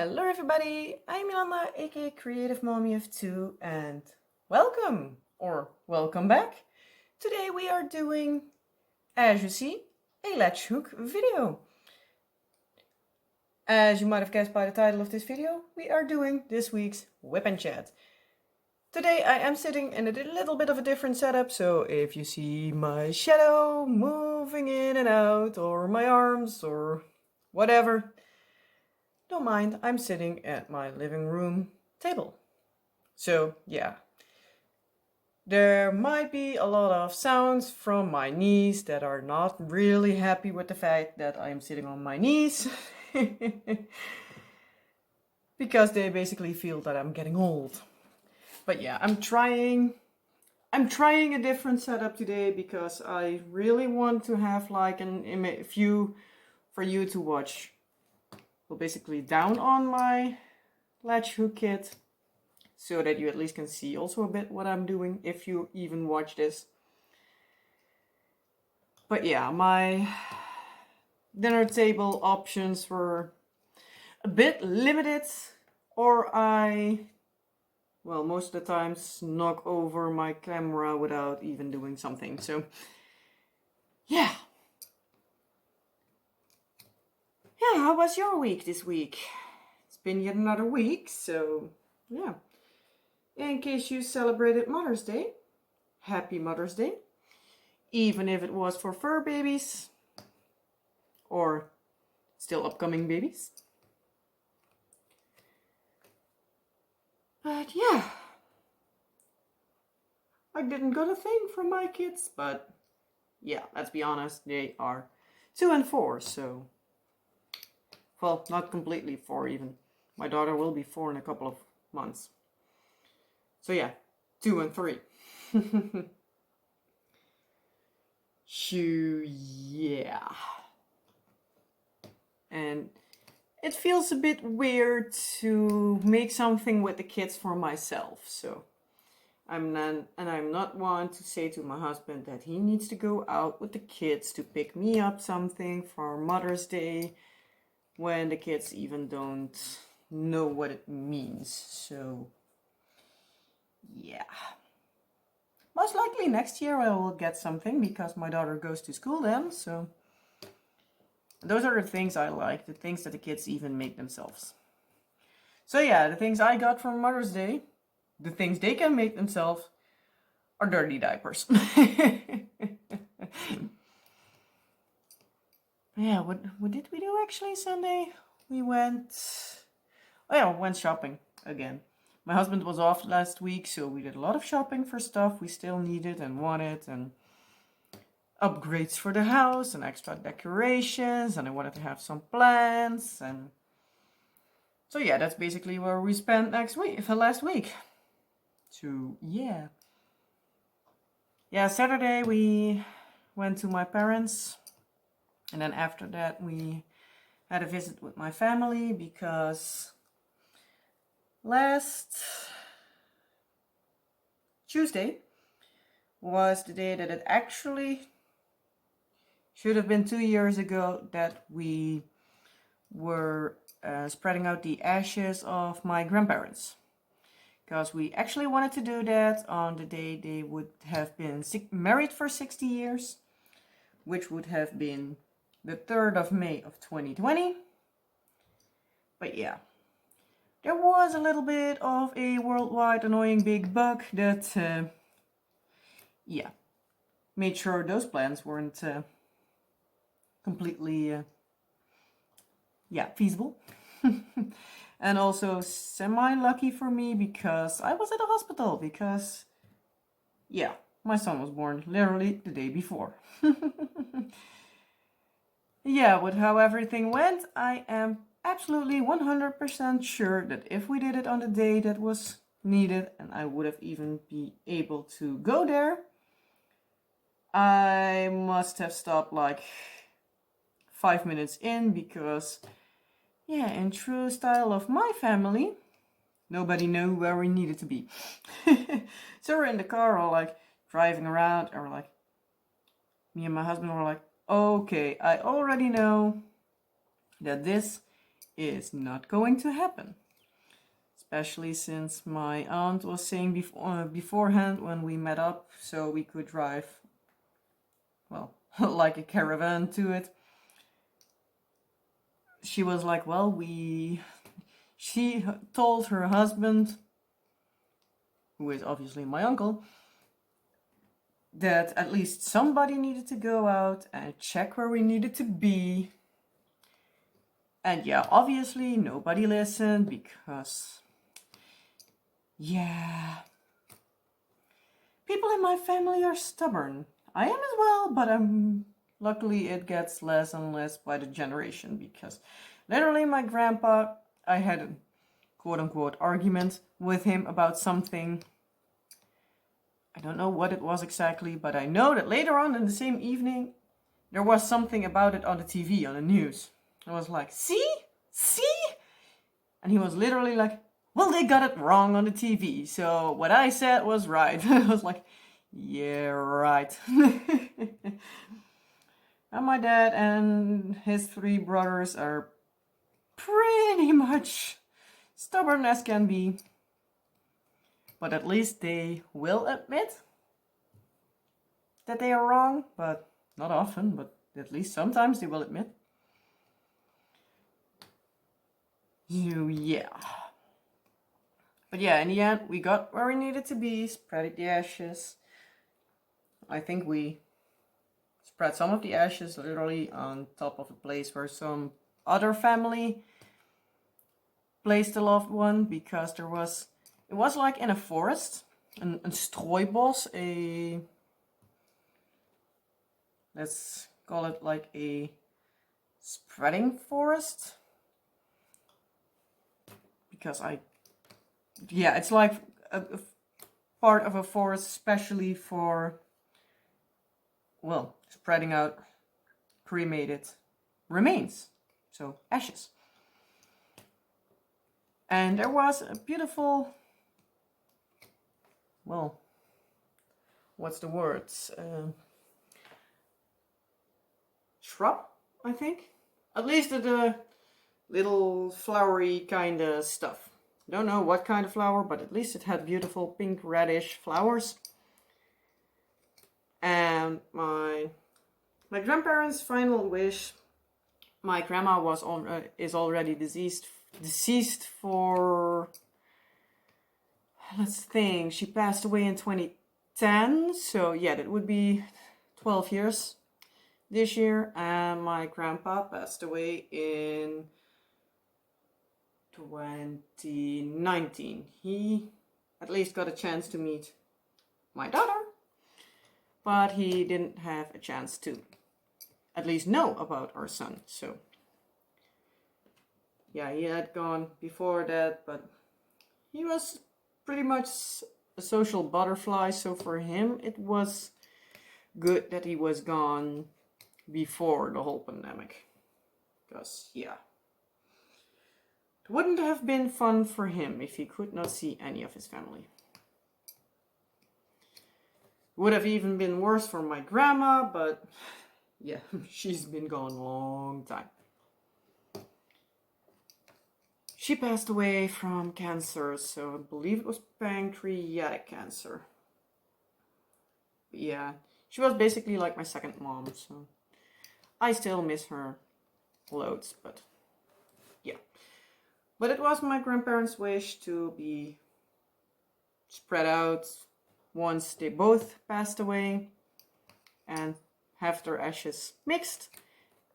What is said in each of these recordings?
Hello everybody, I'm Ilana, aka Creative Mommy of Two, and welcome, or welcome back. Today we are doing, as you see, a latch hook video. As you might have guessed by the title of this video, we are doing this week's WIP and Chat. Today I am sitting in a little bit of a different setup, so if you see my shadow moving in and out, or my arms, or whatever, don't mind, I'm sitting at my living room table. So yeah, there might be a lot of sounds from my knees that are not really happy with the fact that I'm sitting on my knees. Because they basically feel that I'm getting old. But yeah, I'm trying a different setup today because I really want to have like a view for you to watch. Well, basically down on my latch hook kit, so that you at least can see also a bit what I'm doing if you even watch this. But yeah, my dinner table options were a bit limited, or most of the times knock over my camera without even doing something. So yeah. Yeah, how was your week this week? It's been yet another week, so yeah. In case you celebrated Mother's Day, happy Mother's Day. Even if it was for fur babies, or still upcoming babies. But yeah, I didn't got a thing from my kids, but yeah, let's be honest, they are 2 and 4, so, well, not completely 4 even. My daughter will be 4 in a couple of months. So yeah, 2 and 3. So yeah. And it feels a bit weird to make something with the kids for myself, so I'm not one to say to my husband that he needs to go out with the kids to pick me up something for Mother's Day when the kids even don't know what it means. So yeah, most likely next year I will get something because my daughter goes to school then. So those are the things I like, the things that the kids even make themselves. So yeah, the things I got for Mother's Day, the things they can make themselves, are dirty diapers. Yeah, what did we do actually Sunday? We went shopping again. My husband was off last week, so we did a lot of shopping for stuff we still needed and wanted, and upgrades for the house and extra decorations, and I wanted to have some plants, and so yeah, that's basically where we spent last week. So yeah. Yeah, Saturday we went to my parents, and then after that we had a visit with my family because last Tuesday was the day that it actually should have been 2 years ago that we were spreading out the ashes of my grandparents. Because we actually wanted to do that on the day they would have been married for 60 years, which would have been the 3rd of May of 2020. But yeah, there was a little bit of a worldwide annoying big bug that, made sure those plans weren't completely, feasible. And also semi-lucky for me because I was at the hospital because, my son was born literally the day before. Yeah, with how everything went, I am absolutely 100% sure that if we did it on the day that was needed, and I would have even been able to go there, I must have stopped like 5 minutes in because, in true style of my family, nobody knew where we needed to be. So we're in the car all like driving around, and we're like, me and my husband were like, okay, I already know that this is not going to happen. Especially since my aunt was saying beforehand when we met up, so we could drive, well, like a caravan to it. She was like, well, she told her husband, who is obviously my uncle, that at least somebody needed to go out and check where we needed to be. And yeah, obviously nobody listened because, yeah, people in my family are stubborn. I am as well, but luckily it gets less and less by the generation, because literally my grandpa, I had a quote-unquote argument with him about something. I don't know what it was exactly, but I know that later on in the same evening, there was something about it on the TV, on the news. I was like, see? And he was literally like, well, they got it wrong on the TV, so what I said was right. I was like, yeah, right. And my dad and his 3 brothers are pretty much stubborn as can be. But at least they will admit that they are wrong, but not often, but at least sometimes they will admit. So yeah. But yeah, in the end, we got where we needed to be, spread the ashes. I think we spread some of the ashes literally on top of a place where some other family placed a loved one, because it was like in a forest, een strooibos, let's call it like a spreading forest. Because it's like a part of a forest especially for, well, spreading out cremated remains, so ashes. And there was a beautiful, well, what's the word? Shrub, I think. At least the little flowery kind of stuff. Don't know what kind of flower, but at least it had beautiful pink reddish flowers. And my grandparents' final wish, my grandma is already deceased for, let's think, she passed away in 2010, so yeah, that would be 12 years this year. And my grandpa passed away in 2019. He at least got a chance to meet my daughter, but he didn't have a chance to at least know about our son. So yeah, he had gone before that, but he was pretty much a social butterfly, so for him it was good that he was gone before the whole pandemic, because yeah, it wouldn't have been fun for him if he could not see any of his family. Would have even been worse for my grandma, but yeah, she's been gone a long time. She passed away from cancer, so I believe it was pancreatic cancer. But yeah, she was basically like my second mom, so I still miss her loads, but yeah. But it was my grandparents' wish to be spread out once they both passed away, and have their ashes mixed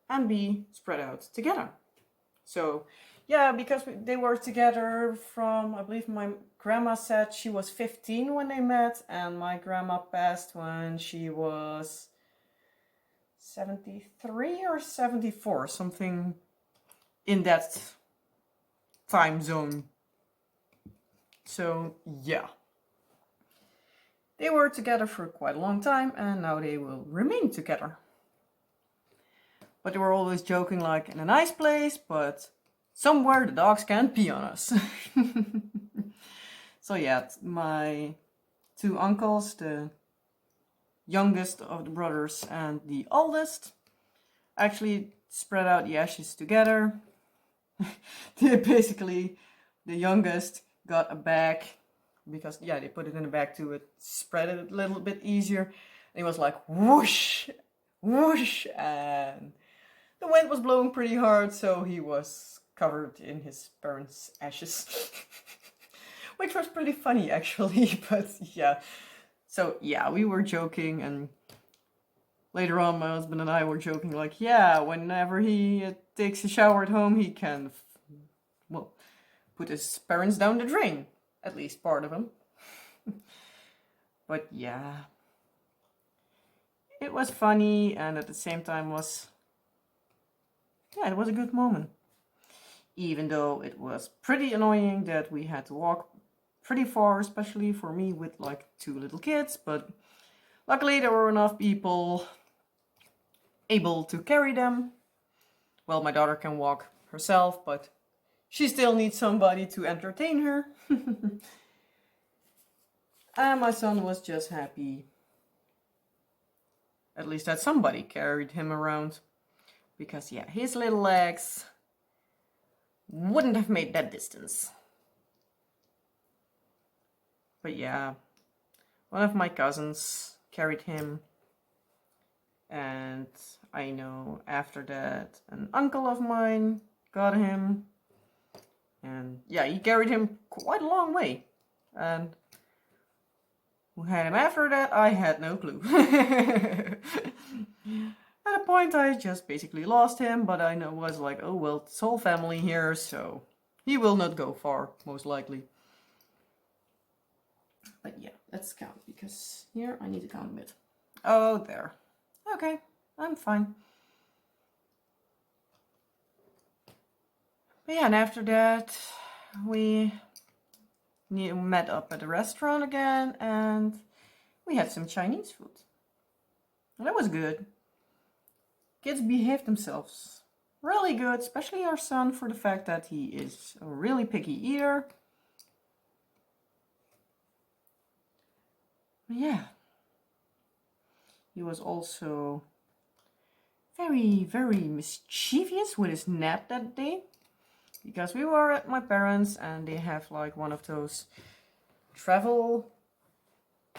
and be spread out together. So yeah, because they were together from, I believe my grandma said she was 15 when they met, and my grandma passed when she was 73 or 74, something in that time zone. So yeah, they were together for quite a long time, and now they will remain together. But they were always joking like, in a nice place, but somewhere the dogs can't pee on us. So yeah, my 2 uncles, the youngest of the brothers and the oldest, actually spread out the ashes together. Basically, the youngest got a bag because, yeah, they put it in a bag to spread it a little bit easier. And he was like, whoosh, whoosh, and the wind was blowing pretty hard, so he was covered in his parents' ashes. Which was pretty funny, actually, but yeah. So, yeah, we were joking, and later on, my husband and I were joking, like, yeah, whenever he takes a shower at home, he can, well, put his parents down the drain. At least part of them. But yeah. It was funny, and at the same time it was a good moment. Even though it was pretty annoying that we had to walk pretty far, especially for me with like 2 little kids, but luckily there were enough people able to carry them. Well, my daughter can walk herself, but she still needs somebody to entertain her. And my son was just happy, at least that somebody carried him around. Because yeah, his little legs wouldn't have made that distance. But yeah, one of my cousins carried him. And I know after that an uncle of mine got him. And yeah, he carried him quite a long way. And who had him after that, I had no clue. At a point, I just basically lost him, but I was like, oh well, it's whole family here, so he will not go far, most likely. But yeah, let's count, because here I need to count a bit. Oh, there. Okay, I'm fine. But yeah, and after that, we met up at a restaurant again, and we had some Chinese food. And that was good. Kids behaved themselves really good, especially our son, for the fact that he is a really picky eater. But yeah. He was also very, very mischievous with his nap that day. Because we were at my parents' and they have like one of those travel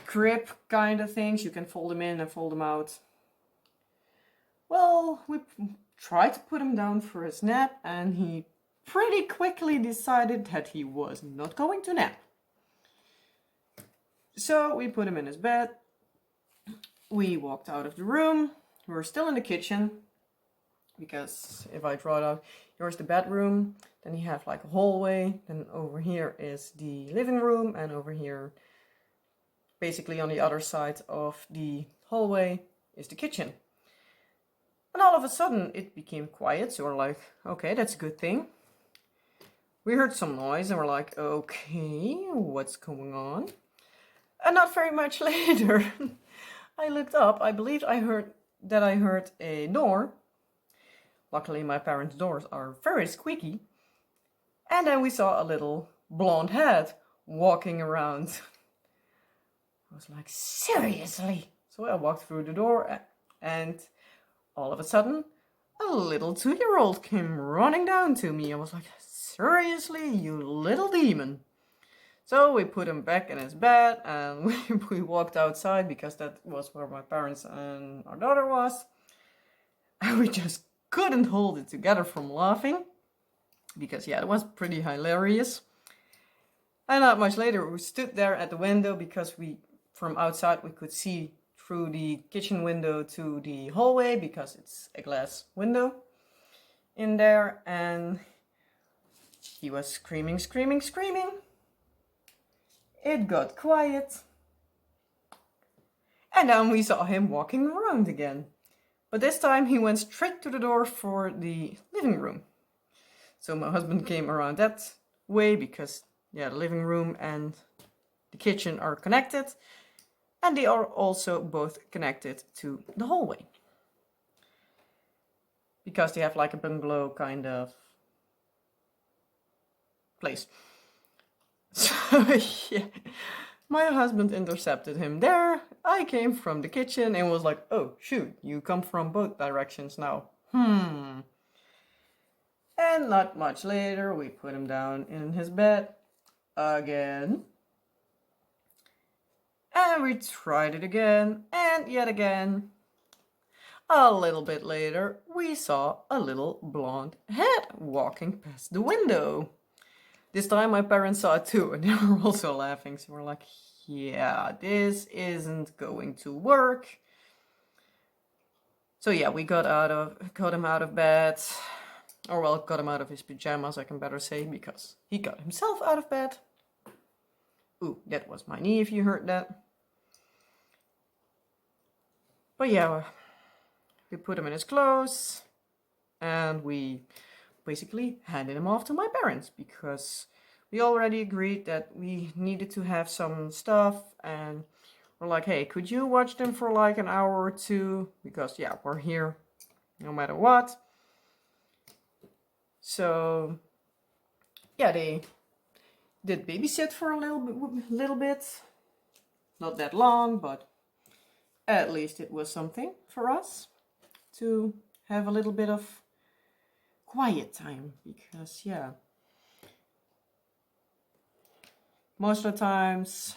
crib kind of things. You can fold them in and fold them out. Well, we tried to put him down for his nap and he pretty quickly decided that he was not going to nap. So we put him in his bed. We walked out of the room. We were still in the kitchen. Because if I draw it out, here's the bedroom. Then you have like a hallway. Then over here is the living room. And over here, basically on the other side of the hallway, is the kitchen. And all of a sudden it became quiet. So we're like, okay, that's a good thing. We heard some noise and we're like, okay, what's going on? And not very much later, I looked up. I believed I heard a door. Luckily, my parents' doors are very squeaky. And then we saw a little blonde head walking around. I was like, seriously? So I walked through the door and all of a sudden, a little 2-year-old came running down to me. I was like, seriously, you little demon? So we put him back in his bed and we walked outside because that was where my parents and our daughter was. And we just couldn't hold it together from laughing. Because yeah, it was pretty hilarious. And not much later, we stood there at the window because from outside we could see through the kitchen window to the hallway because it's a glass window in there. And he was screaming, screaming, screaming. It got quiet. And then we saw him walking around again. But this time he went straight to the door for the living room. So my husband came around that way because, yeah, the living room and the kitchen are connected. And they are also both connected to the hallway. Because they have like a bungalow kind of place. So, yeah, my husband intercepted him there. I came from the kitchen and was like, oh, shoot, you come from both directions now. And And not much later, we put him down in his bed again. And we tried it again, and yet again. A little bit later, we saw a little blonde head walking past the window. This time my parents saw it too, and they were also laughing. So we're like, yeah, this isn't going to work. So yeah, we got him out of bed. Or well, got him out of his pajamas, I can better say, because he got himself out of bed. Ooh, that was my knee if you heard that. But yeah, we put him in his clothes and we basically handed him off to my parents because we already agreed that we needed to have some stuff, and we're like, hey, could you watch them for like an hour or two? Because yeah, we're here no matter what. So yeah, they did babysit for a little bit. Not that long, but at least it was something for us to have a little bit of quiet time, because yeah, most of the times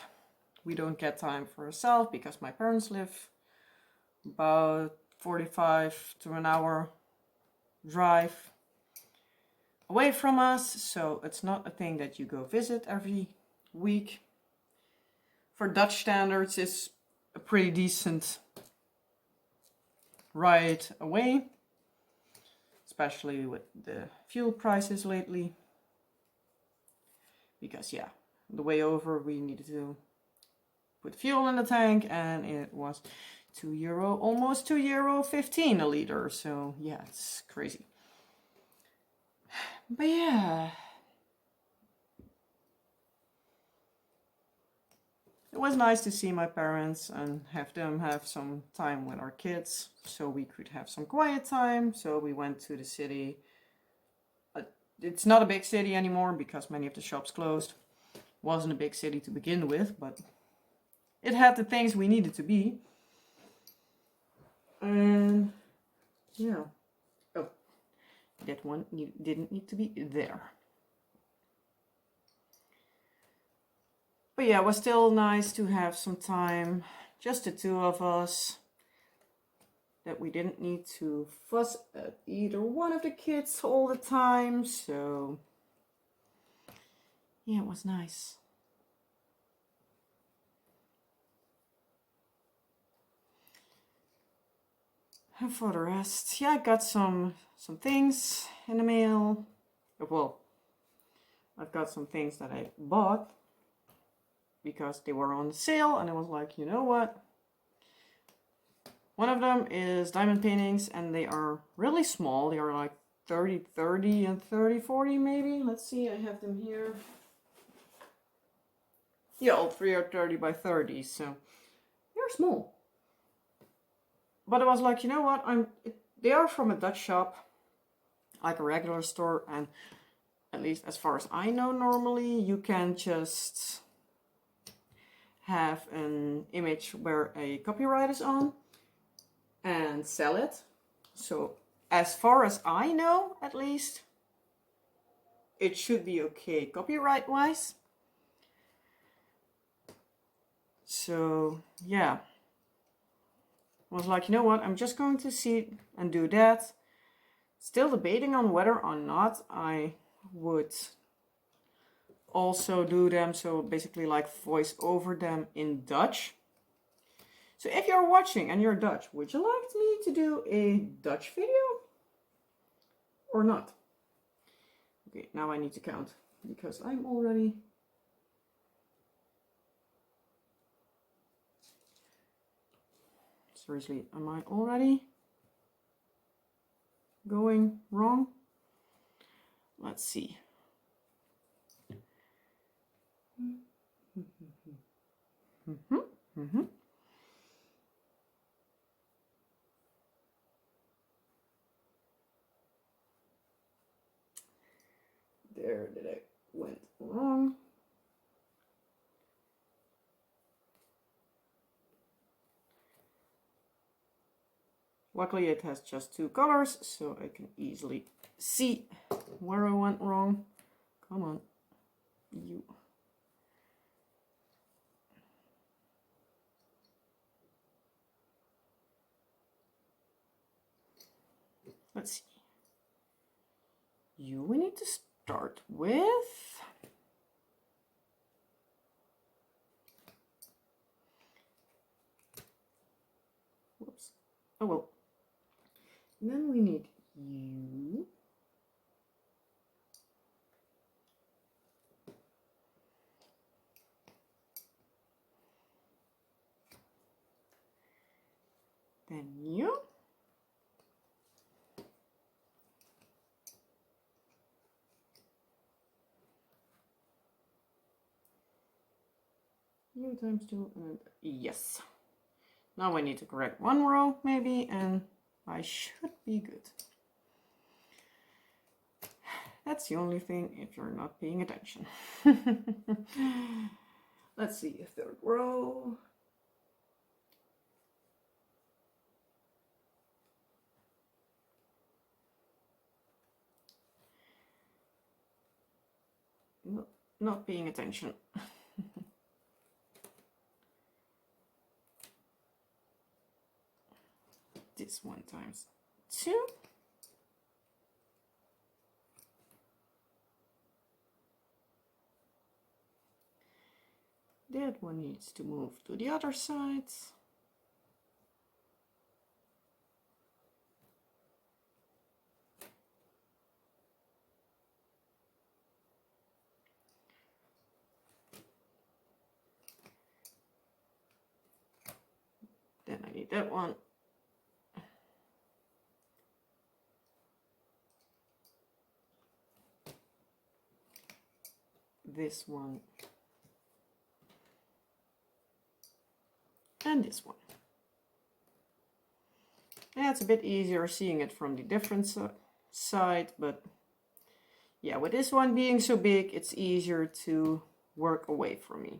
we don't get time for ourselves because my parents live about 45 to an hour drive away from us, so it's not a thing that you go visit every week. For Dutch standards, it's a pretty decent ride away, especially with the fuel prices lately. Because yeah, the way over we needed to put fuel in the tank, and it was €2, almost €2.15 a liter. So yeah, it's crazy. But yeah, it was nice to see my parents and have them have some time with our kids, so we could have some quiet time. So we went to the city. It's not a big city anymore because many of the shops closed. Wasn't a big city to begin with, but it had the things we needed to be. And yeah. Oh, that one didn't need to be there. But yeah, it was still nice to have some time, just the two of us, that we didn't need to fuss at either one of the kids all the time. So yeah, it was nice. And for the rest, yeah, I got some things in the mail. Well, I've got some things that I bought because they were on sale, and I was like, you know what? One of them is diamond paintings, and they are really small. They are like 30-30 and 30-40 maybe. Let's see, I have them here. Yeah, all three are 30 by 30, so they're small. But I was like, you know what? They are from a Dutch shop, like a regular store, and at least as far as I know, normally you can just have an image where a copyright is on and sell it. So as far as I know, at least, it should be okay copyright wise. So yeah, I was like, you know what, I'm just going to see and do that. Still debating on whether or not I would also do them, so basically like voice over them in Dutch. So if you're watching and you're Dutch, would you like me to do a Dutch video or not? Okay, now I need to count because I'm already... Seriously, am I already going wrong? Let's see. There, did I went wrong? Luckily it has just two colors, so I can easily see where I went wrong. Come on, you. Let's see. You we need to start with. Whoops. Oh well. And then we need you. Then you. U times 2 and yes. Now I need to correct one row maybe and I should be good. That's the only thing if you're not paying attention. Let's see, third row. No, not paying attention. This one times 2. That one needs to move to the other side. Then I need that one. This one. And this one. Yeah, it's a bit easier seeing it from the different side, but yeah, with this one being so big, it's easier to work away from me.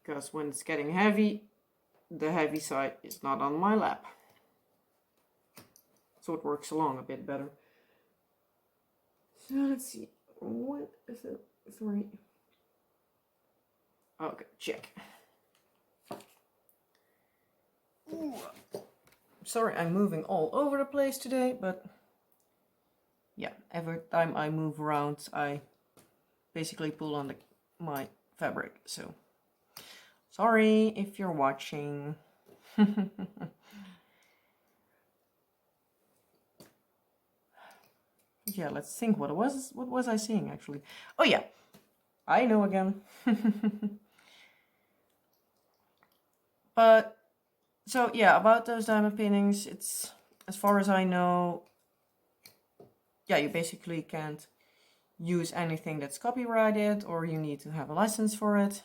Because when it's getting heavy, the heavy side is not on my lap. So it works along a bit better. So let's see. 1, 2, 3. Okay, check. Ooh. Sorry, I'm moving all over the place today, but yeah, every time I move around, I basically pull on my fabric. So sorry if you're watching. Yeah, let's think. What was I seeing actually? Oh yeah, I know again. But so yeah, about those diamond paintings, it's as far as I know. Yeah, you basically can't use anything that's copyrighted, or you need to have a license for it.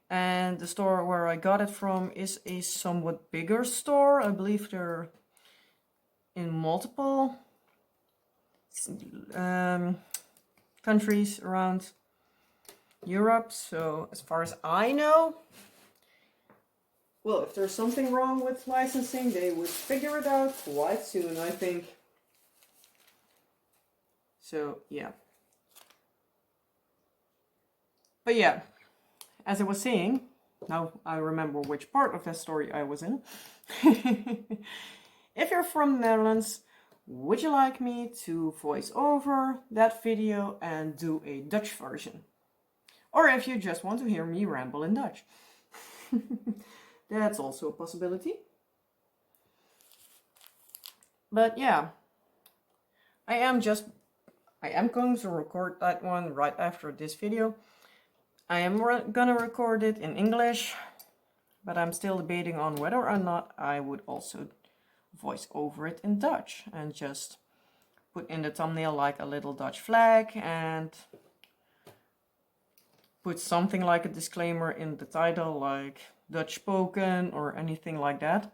And the store where I got it from is a somewhat bigger store. I believe they're in multiple countries around Europe. So as far as I know, well, if there's something wrong with licensing, they would figure it out quite soon, I think. So yeah. But yeah, as I was saying, now I remember which part of that story I was in. If you're from the Netherlands, would you like me to voice over that video and do a Dutch version? Or if you just want to hear me ramble in Dutch. That's also a possibility. But yeah, I am going to record that one right after this video. I am gonna record it in English, but I'm still debating on whether or not I would also voice over it in Dutch and just put in the thumbnail like a little Dutch flag and put something like a disclaimer in the title like Dutch spoken or anything like that,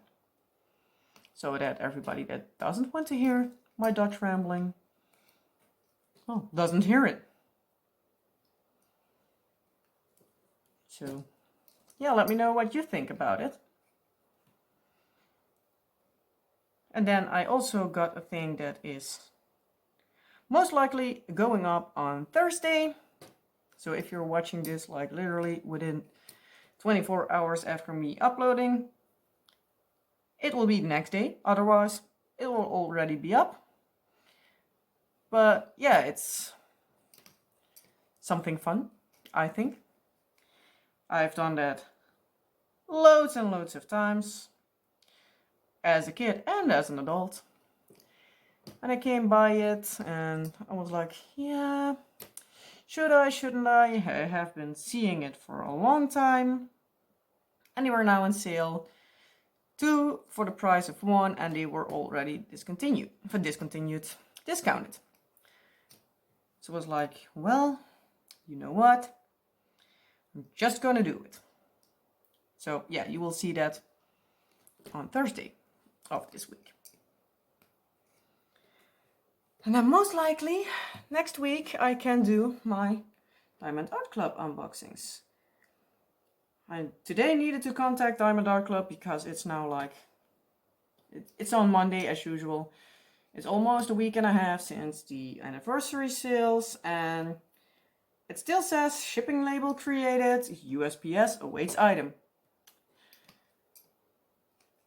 so that everybody that doesn't want to hear my Dutch rambling, well, doesn't hear it. So yeah, let me know what you think about it. And then I also got a thing that is most likely going up on Thursday. So if you're watching this like literally within 24 hours after me uploading, it will be the next day. Otherwise, it will already be up. But yeah, it's something fun, I think. I've done that loads and loads of times as a kid and as an adult. And I came by it and I was like, yeah, should I, shouldn't I? I have been seeing it for a long time. And they were now on sale. 2 for the price of 1, and they were already discontinued. Discounted. So I was like, well, you know what? I'm just gonna do it. So yeah, you will see that on Thursday of this week. And then most likely next week I can do my Diamond Art Club unboxings. I today needed to contact Diamond Art Club because it's now like, it's on Monday as usual. It's almost a week and a half since the anniversary sales, and it still says shipping label created, USPS awaits item.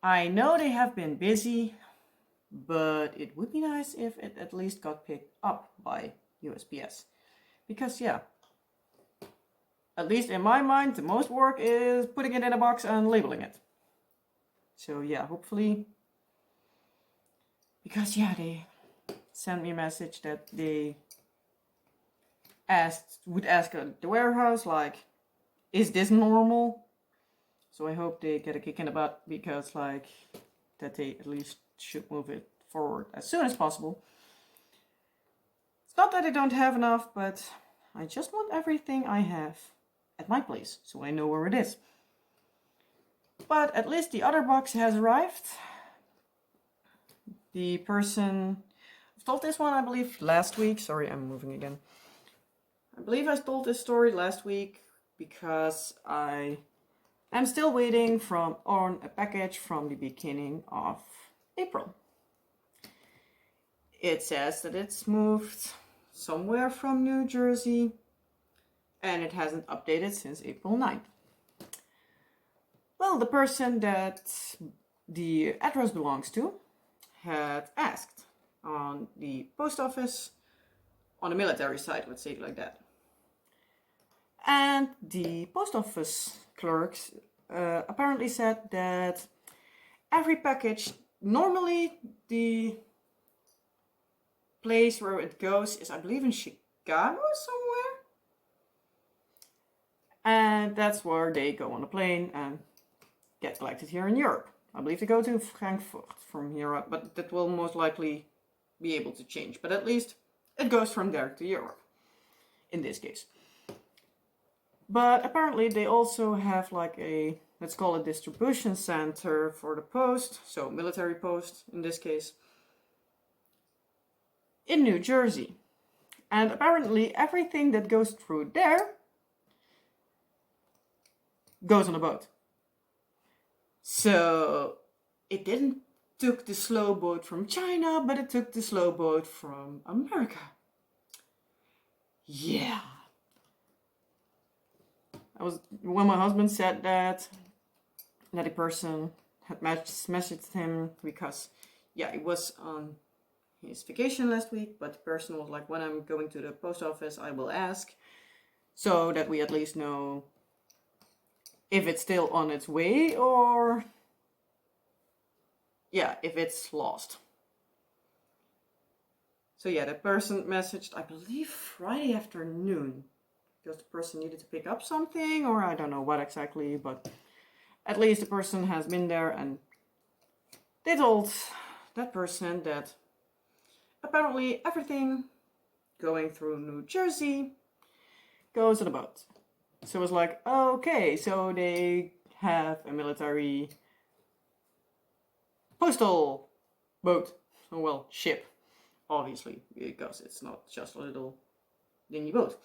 I know they have been busy, but it would be nice if it at least got picked up by USPS. Because yeah, at least in my mind, the most work is putting it in a box and labeling it. So yeah, hopefully, because yeah, they sent me a message that they would ask the warehouse, like, is this normal? So I hope they get a kick in the butt, because like, that they at least should move it forward as soon as possible. It's not that I don't have enough, but I just want everything I have at my place, so I know where it is. But at least the other box has arrived. The person, I've told this one I believe last week, sorry I'm moving again. I believe I told this story last week because I am still waiting on a package from the beginning of April. It says that it's moved somewhere from New Jersey, and it hasn't updated since April 9th. Well, the person that the address belongs to had asked on the post office, on the military side, let's say it like that. And the post office clerks apparently said that every package, normally the place where it goes is, I believe, in Chicago somewhere. And that's where they go on a plane and get collected here in Europe. I believe they go to Frankfurt from here up, but that will most likely be able to change. But at least it goes from there to Europe, in this case. But apparently they also have like a, let's call it, distribution center for the post, so military post in this case, in New Jersey. And apparently everything that goes through there goes on a boat. So it didn't took the slow boat from China, but it took the slow boat from America. Yeah. When my husband said that a person had messaged him because, yeah, it was on his vacation last week, but the person was like, when I'm going to the post office, I will ask, so that we at least know if it's still on its way or, yeah, if it's lost. So yeah, the person messaged, I believe, Friday afternoon, because the person needed to pick up something, or I don't know what exactly, but at least the person has been there, and they told that person that apparently everything going through New Jersey goes on a boat. So it was like, okay, so they have a military postal boat. Oh well, ship, obviously, because it's not just a little dingy boat.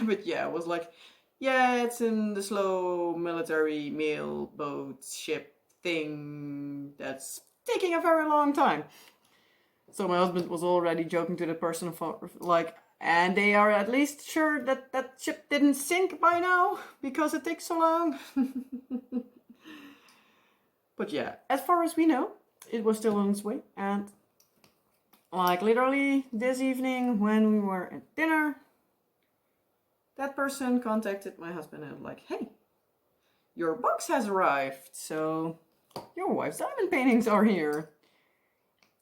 But yeah, it was like, yeah, it's in the slow military mail boat ship thing that's taking a very long time. So my husband was already joking to the person for like, and they are at least sure that that ship didn't sink by now because it takes so long. But yeah, as far as we know, it was still on its way. And like literally this evening when we were at dinner, that person contacted my husband and was like, hey, your box has arrived. So your wife's diamond paintings are here.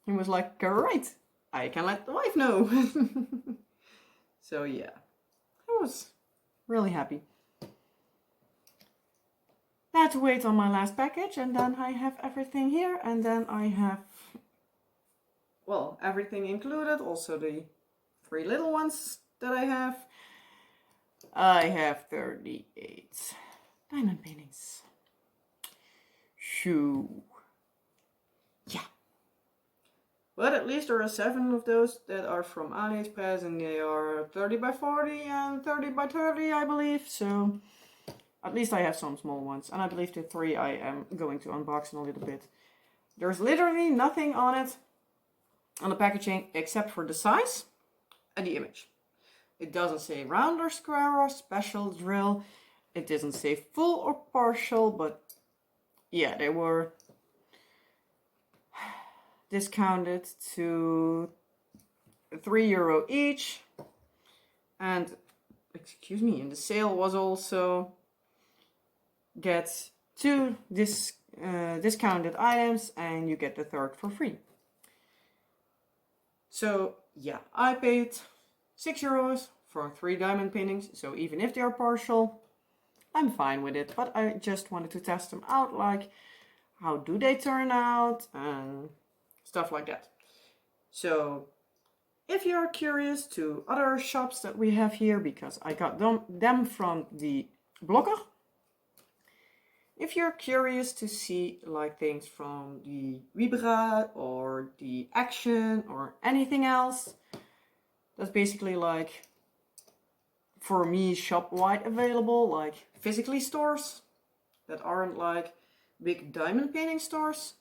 He was like, great, I can let the wife know. So yeah, I was really happy. I had to wait on my last package, and then I have everything here, and then I have, well, everything included, also the 3 little ones that I have. I have 38 diamond paintings. Shoo. Yeah. But at least there are 7 of those that are from AliExpress, and they are 30 by 40 and 30 by 30, I believe. So at least I have some small ones. And I believe the 3 I am going to unbox in a little bit. There's literally nothing on it, on the packaging, except for the size and the image. It doesn't say round or square or special drill. It doesn't say full or partial, but yeah, they were discounted to €3 each. And, excuse me, and the sale was also get 2 discounted items and you get the 3rd for free. So yeah, I paid €6 for 3 diamond paintings. So even if they are partial, I'm fine with it. But I just wanted to test them out, like how do they turn out and stuff like that. So if you're curious to other shops that we have here, because I got them from the blogger. If you're curious to see like things from the Vibra or the Action or anything else, that's basically like, for me, shop-wide available, like physically stores that aren't like big diamond painting stores.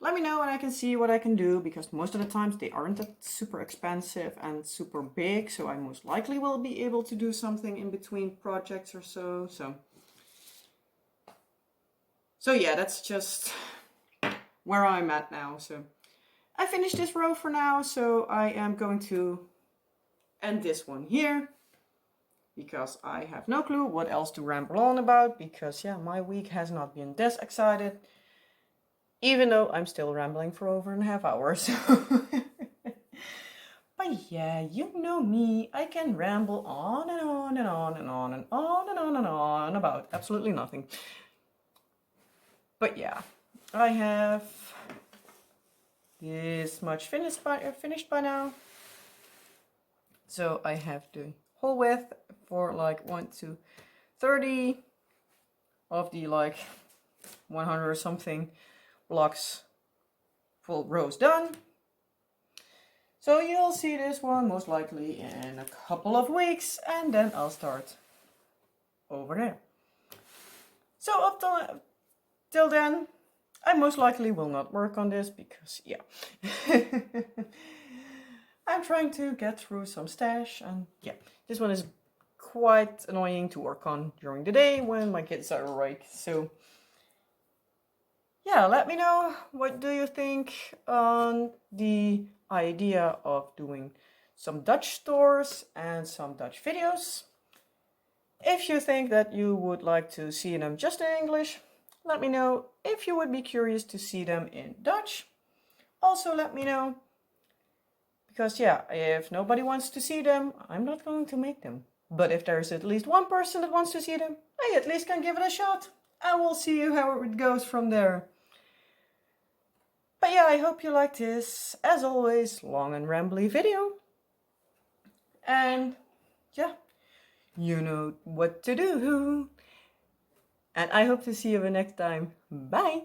Let me know and I can see what I can do, because most of the times they aren't that super expensive and super big, so I most likely will be able to do something in between projects or so. So yeah, that's just where I'm at now. So I finished this row for now, so I am going to end this one here, because I have no clue what else to ramble on about, because yeah, my week has not been this excited, even though I'm still rambling for over 1.5 hours. But yeah, you know me, I can ramble on and on and on and on and on and on and on about absolutely nothing. But yeah, I have this much finished by now. So I have the whole width for like 1 to 30 of the like 100 or something blocks, full rows done. So you'll see this one most likely in a couple of weeks, and then I'll start over there. So up till then, I most likely will not work on this, because yeah. I'm trying to get through some stash, and yeah, this one is quite annoying to work on during the day when my kids are awake. So yeah, let me know, what do you think on the idea of doing some Dutch stores and some Dutch videos. If you think that you would like to see them just in English, let me know. If you would be curious to see them in Dutch, also let me know. Because yeah, if nobody wants to see them, I'm not going to make them. But if there's at least one person that wants to see them, I at least can give it a shot. And we'll see how it goes from there. But yeah, I hope you liked this, as always, long and rambly video. And yeah, you know what to do. And I hope to see you next time. Bye!